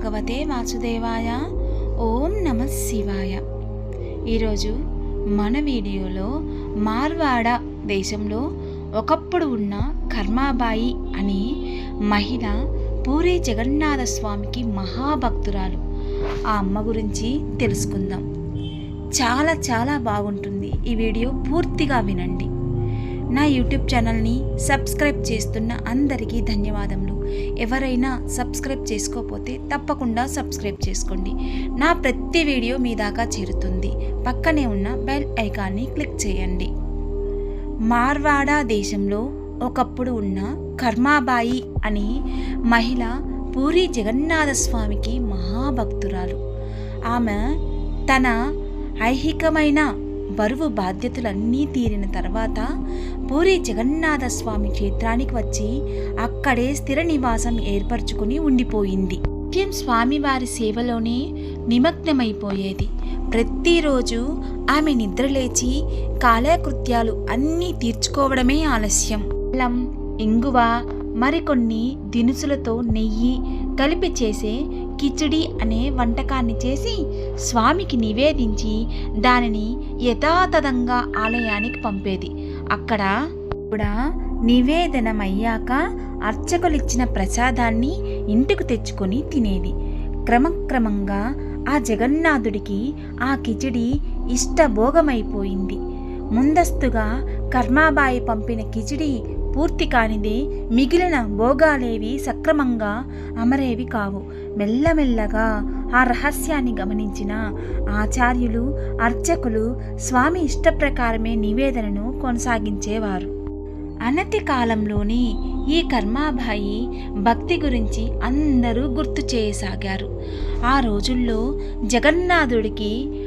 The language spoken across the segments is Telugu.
భగవతే వాసుదేవాయ. ఓం నమః శివాయ. ఈరోజు మన వీడియోలో మార్వాడ దేశంలో ఒకప్పుడు ఉన్న కర్మాబాయి అనే మహిళ పూరి జగన్నాథ స్వామికి మహాభక్తురాలు. ఆ అమ్మ గురించి తెలుసుకుందాం. చాలా చాలా బాగుంటుంది. ఈ వీడియో పూర్తిగా వినండి. నా యూట్యూబ్ ఛానల్ని సబ్స్క్రైబ్ చేస్తున్న అందరికీ ధన్యవాదములు. ఎవరైనా సబ్స్క్రైబ్ చేసుకోకపోతే తప్పకుండా సబ్స్క్రైబ్ చేసుకోండి. నా ప్రతి వీడియో మీ దాకా చేరుతుంది. పక్కనే ఉన్న బెల్ ఐకాన్ని క్లిక్ చేయండి. మార్వాడ దేశంలో ఒకప్పుడు ఉన్న కర్మాబాయి అనే మహిళ పూరి జగన్నాథ స్వామికి మహాభక్తురాలు. ఆమె తన ఐహికమైన బరువు బాధ్యతలన్నీ తీరిన తర్వాత పూరి జగన్నాథ స్వామి క్షేత్రానికి వచ్చి అక్కడే స్థిర నివాసం ఏర్పరచుకుని ఉండిపోయింది. నిత్యం స్వామివారి సేవలోనే నిమగ్నమైపోయేది. ప్రతిరోజు ఆమె నిద్రలేచి కాలకృత్యాలు అన్నీ తీర్చుకోవడమే ఆలస్యం. అల్లం, ఇంగువ, మరికొన్ని దినుసులతో నెయ్యి కలిపి చేసే కిచిడి అనే వంటకాన్ని చేసి స్వామికి నివేదించి దానిని యథాతథంగా ఆలయానికి పంపేది. అక్కడ కూడా నివేదనమయ్యాక అర్చకులిచ్చిన ప్రసాదాన్ని ఇంటికి తెచ్చుకొని తినేది. క్రమక్రమంగా ఆ జగన్నాథుడికి ఆ కిచిడి ఇష్టభోగమైపోయింది. ముందస్తుగా కర్మాబాయి పంపిన కిచిడి పూర్తి కానిదే మిగిలిన భోగాలేవి సక్రమంగా అమరేవి కావు. మెల్లమెల్లగా ఆ రహస్యాన్ని గమనించిన ఆచార్యులు, అర్చకులు స్వామి ఇష్టప్రకారమే నివేదనను కొనసాగించేవారు. అనతి కాలంలోనే ఈ కర్మాబాయి భక్తి గురించి అందరూ గుర్తు చేయసాగారు. ఆ రోజుల్లో జగన్నాథుడికి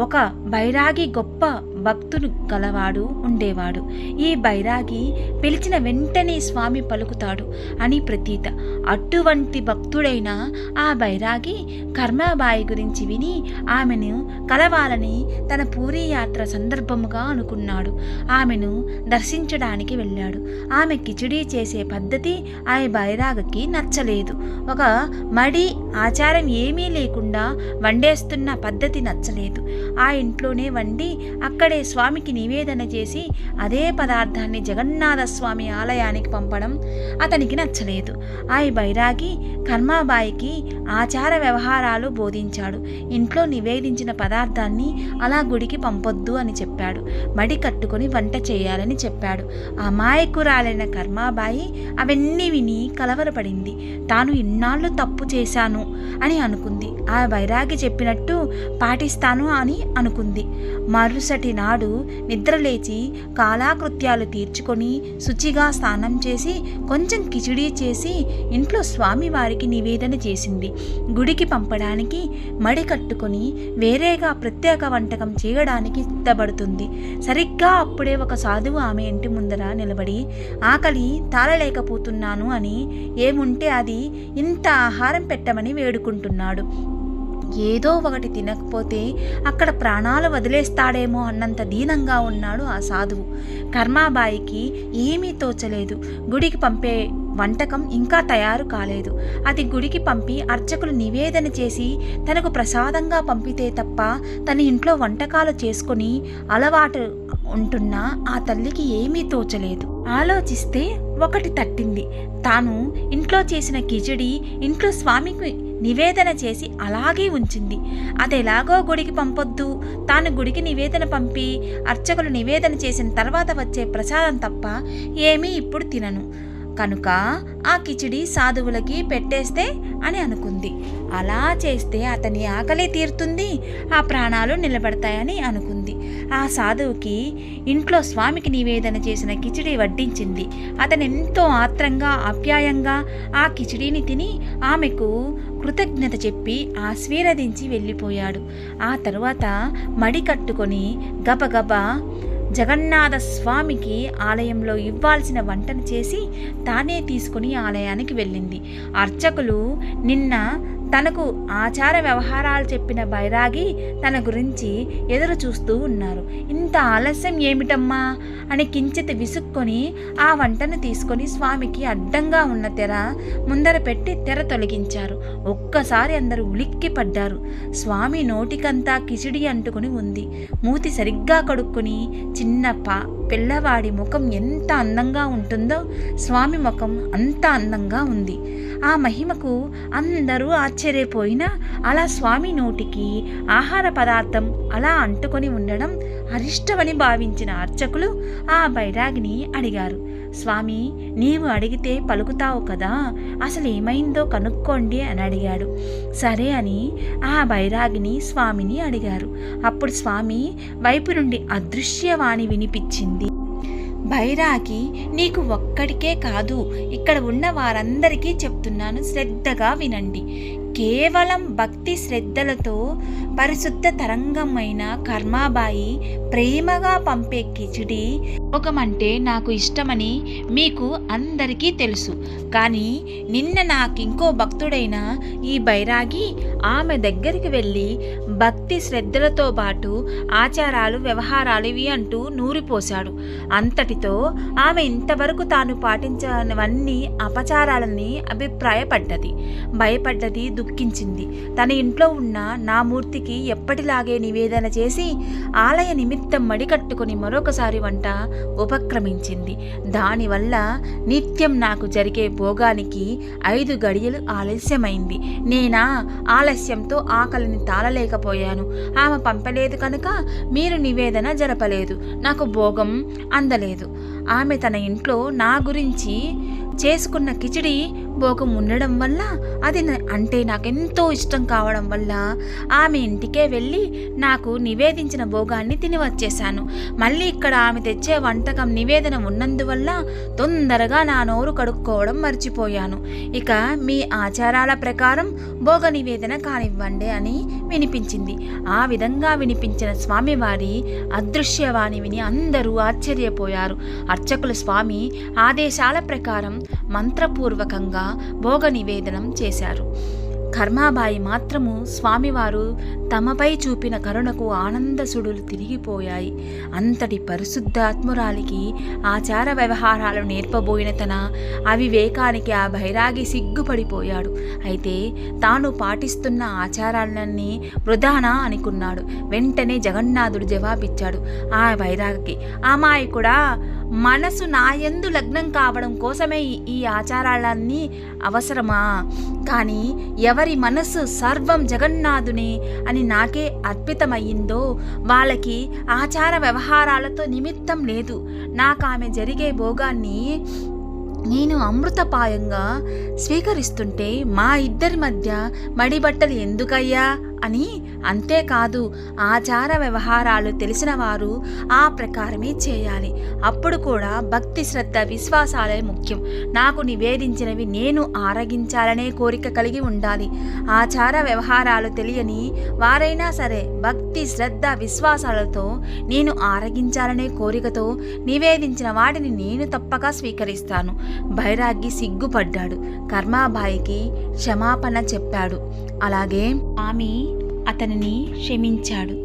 ఒక బైరాగి గొప్ప భక్తుడు గలవాడు ఉండేవాడు. ఈ బైరాగి పిలిచిన వెంటనే స్వామి పలుకుతాడు అని ప్రతీత. అటువంటి భక్తుడైన ఆ బైరాగి కర్మాబాయి గురించి విని ఆమెను కలవాలని తన పూరీ యాత్ర సందర్భముగా అనుకున్నాడు. ఆమెను దర్శించడానికి వెళ్ళాడు. ఆమె కిచిడీ చేసే పద్ధతి ఆ బైరాగికి నచ్చలేదు. ఒక మడి ఆచారం ఏమీ లేకుండా వండేస్తున్న పద్ధతి నచ్చలేదు. ఆ ఇంట్లోనే వండి అక్కడే స్వామికి నివేదన చేసి అదే పదార్థాన్ని జగన్నాథ స్వామి ఆలయానికి పంపడం అతనికి నచ్చలేదు. ఆ బైరాగి కర్మాబాయికి ఆచార వ్యవహారాలు బోధించాడు. ఇంట్లో నివేదించిన పదార్థాన్ని అలా గుడికి పంపొద్దు అని చెప్పాడు. మడి కట్టుకొని వంట చేయాలని చెప్పాడు. అమాయకురాలైన కర్మాబాయి అవన్నీ విని కలవరపడింది. తాను ఇన్నాళ్ళు తప్పు చేశాను అని అనుకుంది. ఆ బైరాగి చెప్పినట్టు పాటిస్తాను అని అనుకుంది. మరుసటి నాడు నిద్రలేచి కాలాకృత్యాలు తీర్చుకొని శుచిగా స్నానం చేసి కొంచెం కిచిడీ చేసి ఇంట్లో స్వామివారికి నివేదన చేసింది. గుడికి పంపడానికి మడి కట్టుకొని వేరేగా ప్రత్యేక వంటకం చేయడానికి సిద్ధపడుతుంది. సరిగ్గా అప్పుడే ఒక సాధువు ఆమె ఇంటి ముందర నిలబడి ఆకలి తాళలేకపోతున్నాను అని ఏముంటే అది ఇంత ఆహారం పెట్టమని వేడుకుంటున్నాడు. ఏదో ఒకటి తినకపోతే అక్కడ ప్రాణాలు వదిలేస్తాడేమో అన్నంత దీనంగా ఉన్నాడు ఆ సాధువు. కర్మాబాయికి ఏమీ తోచలేదు. గుడికి పంపే వంటకం ఇంకా తయారు కాలేదు. అది గుడికి పంపి అర్చకులు నివేదన చేసి తనకు ప్రసాదంగా పంపితే తప్ప తన ఇంట్లో వంటకాలు చేసుకొని అలవాటు ఉంటున్నా ఆ తల్లికి ఏమీ తోచలేదు. ఆలోచిస్తే ఒకటి తట్టింది. తాను ఇంట్లో చేసిన కిచిడి ఇంట్లో స్వామికి నివేదన చేసి అలాగే ఉంచింది. అదెలాగో గుడికి పంపొద్దు, తాను గుడికి నివేదన పంపి అర్చకులు నివేదన చేసిన తర్వాత వచ్చే ప్రసాదం తప్ప ఏమీ ఇప్పుడు తినను కనుక ఆ కిచిడి సాధువులకి పెట్టేస్తే అని అనుకుంది. అలా చేస్తే అతని ఆకలి తీరుతుంది, ఆ ప్రాణాలు నిలబడతాయని అనుకుంది. ఆ సాధువుకి ఇంట్లో స్వామికి నివేదన చేసిన కిచిడి వడ్డించింది. అతను ఎంతో ఆత్రంగా ఆప్యాయంగా ఆ కిచిడిని తిని ఆమెకు కృతజ్ఞత చెప్పి ఆశీర్వదించి వెళ్ళిపోయాడు. ఆ తరువాత మడి కట్టుకొని గబగబా జగన్నాథ స్వామికి ఆలయంలో ఇవ్వాల్సిన వంటను చేసి తానే తీసుకుని ఆలయానికి వెళ్ళింది. అర్చకులు నిన్న తనకు ఆచార వ్యవహారాలు చెప్పిన బైరాగి తన గురించి ఎదురు చూస్తూ ఉన్నారు. ఇంత ఆలస్యం ఏమిటమ్మా అని కించిత్ విసుక్కొని ఆ వంటను తీసుకొని స్వామికి అడ్డంగా ఉన్న తెర ముందర పెట్టి తెర తొలగించారు. ఒక్కసారి అందరూ ఉలిక్కి పడ్డారు. స్వామి నోటికంతా కిచిడి అంటుకుని ఉంది. మూతి సరిగ్గా కడుక్కొని చిన్న పిల్లవాడి ముఖం ఎంత అందంగా ఉంటుందో స్వామి ముఖం అంత అందంగా ఉంది. ఆ మహిమకు అందరూ ఆశ్చర్యపోయినా అలా స్వామి నోటికి ఆహార పదార్థం అలా అంటుకొని ఉండడం అరిష్టమని భావించిన అర్చకులు ఆ బైరాగిని అడిగారు. స్వామి, నీవు అడిగితే పలుకుతావు కదా, అసలు ఏమైందో కనుక్కోండి అని అడిగాడు. సరే అని ఆ బైరాగిని స్వామిని అడిగారు. అప్పుడు స్వామి వైపు నుండి అదృశ్యవాణి వినిపించింది. బైరాగి, నీకు ఒక్కడికే కాదు, ఇక్కడ ఉన్న వారందరికీ చెప్తున్నాను, శ్రద్ధగా వినండి. కేవలం భక్తి శ్రద్ధలతో పరిశుద్ధ తరంగమైన కర్మాబాయి ప్రేమగా పంపే కిచిడి భోగమంటే నాకు ఇష్టమని మీకు అందరికీ తెలుసు. కానీ నిన్న నాకు ఇంకో భక్తుడైన ఈ బైరాగి ఆమె దగ్గరికి వెళ్ళి భక్తి శ్రద్ధలతో పాటు ఆచారాలు వ్యవహారాలు ఇవి అంటూ నూరిపోశాడు. అంతటితో ఆమె ఇంతవరకు తాను పాటించనివన్నీ అపచారాలని అభిప్రాయపడ్డది, భయపడ్డది, దుఃఖించింది. తన ఇంట్లో ఉన్న నా మూర్తికి ఎప్పటిలాగే నివేదన చేసి ఆలయ నిమిత్తం మడికట్టుకుని మరొకసారి వంట ఉపక్రమించింది. దానివల్ల నిత్యం నాకు జరిగే భోగానికి 5 గడియలు ఆలస్యమైంది. నేనా ఆలస్యంతో ఆకలిని తాళలేకపోయాను. ఆమె పంపలేదు కనుక మీరు నివేదన జరపలేదు, నాకు భోగం అందలేదు. ఆమె తన ఇంట్లో నా గురించి చేసుకున్న కిచిడి భోగం ఉండడం వల్ల అది అంటే నాకెంతో ఇష్టం కావడం వల్ల ఆమె ఇంటికే వెళ్ళి నాకు నివేదించిన భోగాన్ని తిని వచ్చేశాను. మళ్ళీ ఇక్కడ ఆమె తెచ్చే వంటకం నివేదన ఉన్నందువల్ల తొందరగా నా నోరు కడుక్కోవడం మర్చిపోయాను. ఇక మీ ఆచారాల ప్రకారం భోగ నివేదన కానివ్వండి అని వినిపించింది. ఆ విధంగా వినిపించిన స్వామివారి అదృశ్యవాణి విని అందరూ ఆశ్చర్యపోయారు. అర్చకులు స్వామి ఆదేశాల ప్రకారం మంత్రపూర్వకంగా భోగ నివేదనం చేశారు. కర్మాబాయి మాత్రము స్వామివారు తమపై చూపిన కరుణకు ఆనందసుడులు తిరిగిపోయాయి. అంతటి పరిశుద్ధాత్మురాలికి ఆచార వ్యవహారాలు నేర్పబోయిన తన అవివేకానికి ఆ బైరాగి సిగ్గుపడిపోయాడు. అయితే తాను పాటిస్తున్న ఆచారాలన్నీ వృధానా అనుకున్నాడు. వెంటనే జగన్నాథుడు జవాబిచ్చాడు ఆ బైరాగికి, అమాయకుడా, మనసు నాయందు లగ్నం కావడం కోసమే ఈ ఆచారాలన్నీ అవసరమా? కానీ ఎవరి మనసు సర్వం జగన్నాథునే అని నాకే అర్పితమయ్యిందో వాళ్ళకి ఆచార వ్యవహారాలతో నిమిత్తం లేదు. నాకు ఆమె జరిగే భోగాన్ని నేను అమృతపాయంగా స్వీకరిస్తుంటే మా ఇద్దరి మధ్య మడిబట్టలు ఎందుకయ్యా అని. అంతేకాదు, ఆచార వ్యవహారాలు తెలిసిన వారు ఆ ప్రకారమే చేయాలి. అప్పుడు కూడా భక్తి శ్రద్ధ విశ్వాసాలే ముఖ్యం. నాకు నివేదించినవి నేను ఆరగించాలనే కోరిక కలిగి ఉండాలి. ఆచార వ్యవహారాలు తెలియని వారైనా సరే భక్తి శ్రద్ధ విశ్వాసాలతో నేను ఆరగించాలనే కోరికతో నివేదించిన వాటిని నేను తప్పక స్వీకరిస్తాను. బైరాగి సిగ్గుపడ్డాడు. కర్మాబాయికి క్షమాపణ చెప్పాడు. అలాగే స్వామి అతనిని క్షమించాడు.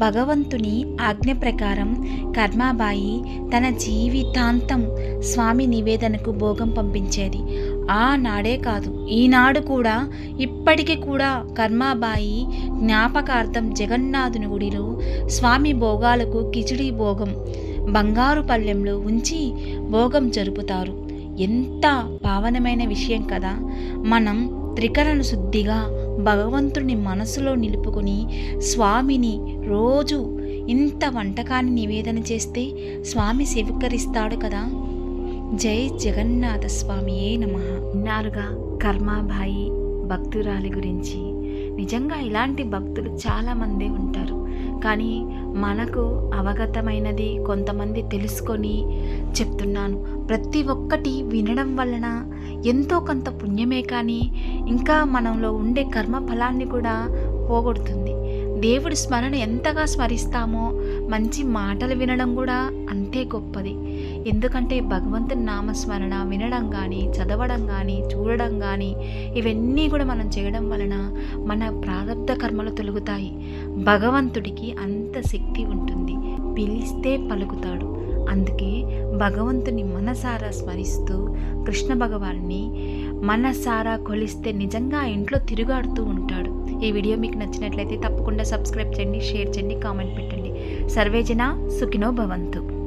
భగవంతుని ఆజ్ఞ ప్రకారం కర్మాబాయి తన జీవితాంతం స్వామి నివేదనకు భోగం పంపించేది. ఆనాడే కాదు, ఈనాడు కూడా, ఇప్పటికీ కూడా కర్మాబాయి జ్ఞాపకార్థం జగన్నాథుని గుడిలో స్వామి భోగాలకు కిచిడి భోగం బంగారు పళ్ళెంలో ఉంచి భోగం జరుపుతారు. ఎంత పావనమైన విషయం కదా. మనం త్రికరణ శుద్ధిగా భగవంతుని మనసులో నిలుపుకొని స్వామిని రోజు ఇంత వంటకాన్ని నివేదన చేస్తే స్వామి స్వీకరిస్తాడు కదా. జై జగన్నాథ స్వామియే నమః. విన్నారుగా కర్మాబాయి భక్తురాలి గురించి. నిజంగా ఇలాంటి భక్తులు చాలామంది ఉంటారు. కానీ మనకు అవగతమైనది కొంతమంది తెలుసుకొని చెప్తున్నాను. ప్రతి ఒక్కటి వినడం వలన ఎంతో కొంత పుణ్యమే కానీ ఇంకా మనలో ఉండే కర్మ ఫలాన్ని కూడా పోగొడుతుంది. దేవుడి స్మరణ ఎంతగా స్మరిస్తామో మంచి మాటలు వినడం కూడా అంతే గొప్పది. ఎందుకంటే భగవంతుని నామస్మరణ వినడం కానీ, చదవడం కానీ, చూడడం కానీ ఇవన్నీ కూడా మనం చేయడం వలన మన ప్రారబ్ధ కర్మలు తొలగుతాయి. భగవంతుడికి అంత శక్తి ఉంటుంది, పిలిస్తే పలుకుతాడు. అందుకే భగవంతుని మనసారా స్మరిస్తూ కృష్ణ భగవాన్ని మనసారా కొలిస్తే నిజంగా ఆ ఇంట్లో తిరుగాడుతూ ఉంటాడు. ఈ వీడియో మీకు నచ్చినట్లయితే తప్పకుండా సబ్స్క్రైబ్ చేయండి, షేర్ చేయండి, కామెంట్ పెట్టండి. సర్వేజన సుఖినో భవంతు.